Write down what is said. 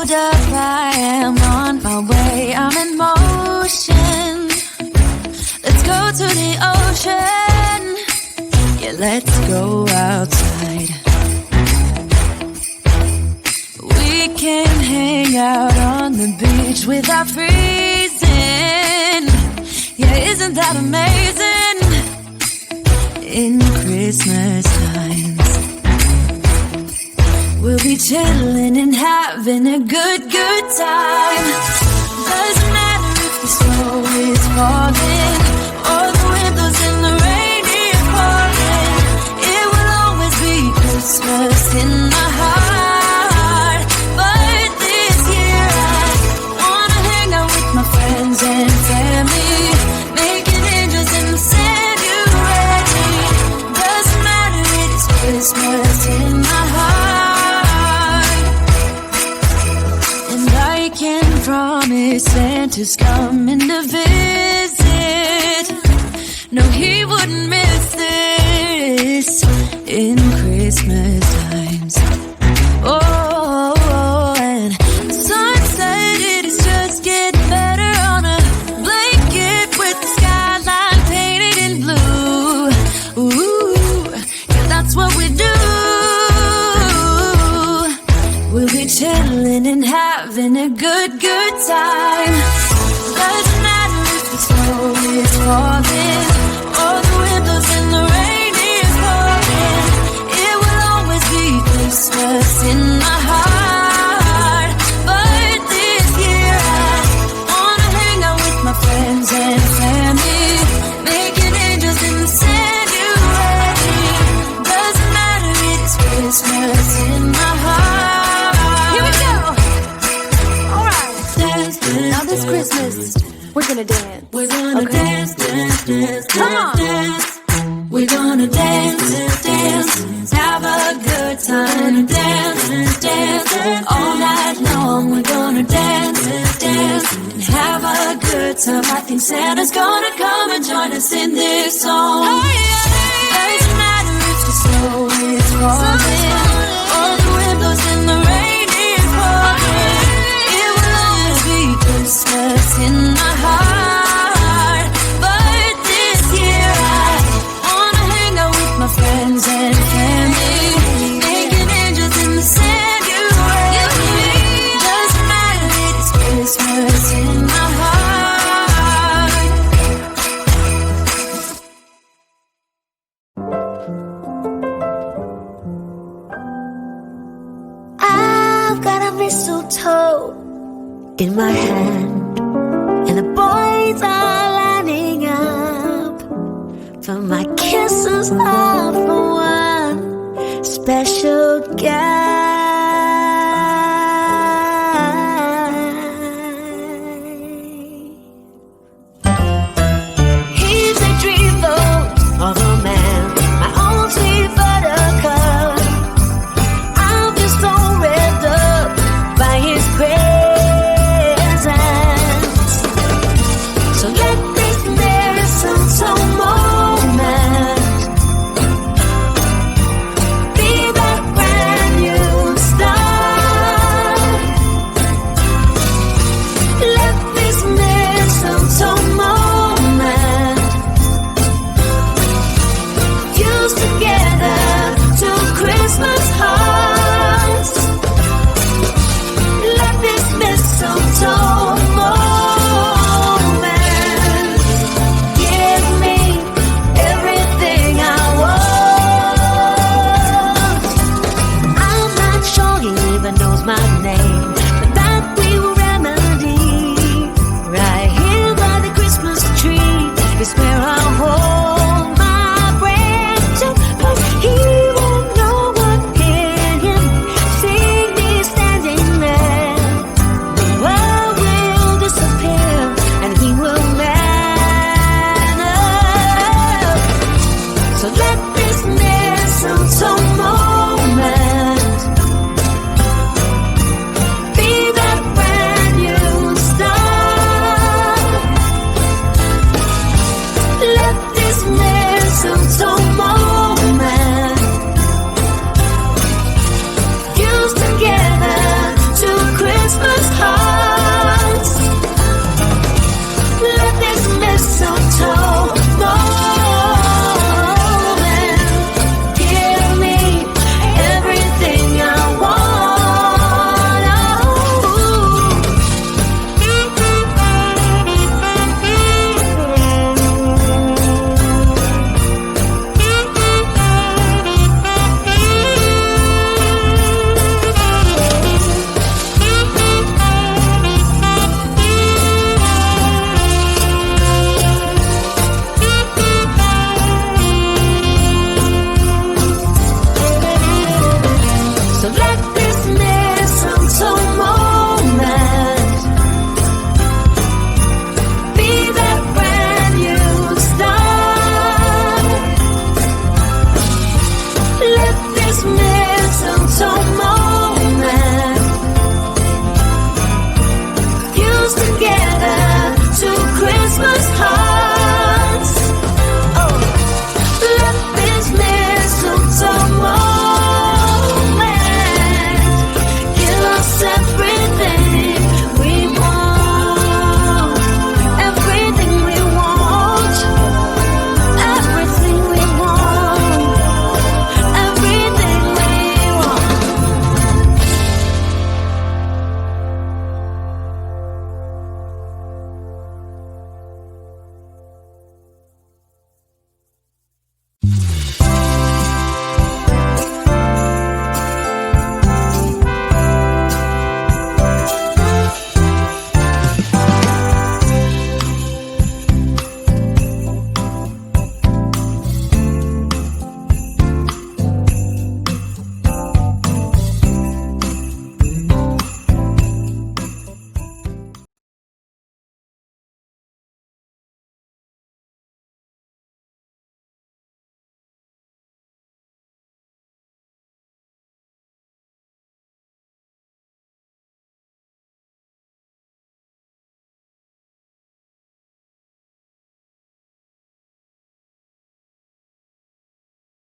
hold up, I am on my way, I'm in motion. Let's go to the ocean. Yeah, let's go outside. We can hang out on the beach without freezing. Yeah, isn't that amazing? In Christmas times, we'll be chilling and having a good time. Doesn't matter if the snow is falling or the wind blows and the rain is pouring. It will always be Christmas in my heart. But this year I wanna hang out with my friends and family, making angels in the sand, you ready? Doesn't matter, it's Christmas in my heart. And I can promise Santa's coming to visit. No, he wouldn't miss this in Christmas times. Oh, and the sun said it is just getting better on a blanket with the skyline painted in blue. Ooh, yeah, that's what we do. We'll be chilling and having a good time. Doesn't matter if the snow is falling or the wind blows and the rain is pouring. It will always be Christmas in my heart. But this year I wanna hang out with my friends and family, making angels in the sand, you ready? Doesn't matter, it's Christmas in my heart. Here we go. Alright, dance, now this Christmas we're gonna dance. We're gonna dance, dance, dance, come on. Dance. We're gonna dance, dance, have a good time. Dance, dance, all night long. We're gonna dance, dance, and have a good time. I think Santa's gonna come and join us in this song. Oh, yeah. Doesn't matter if the snow is falling or the wind blows and the rain is pouring. It will always be Christmas in my heart. But this year I wanna hang out with my friends and family, making angels in the sand, you ready? Doesn't matter, it's Christmas in my heart. I've got a mistletoe in my hand, and the boys are lining up for my kisses all for one special guy.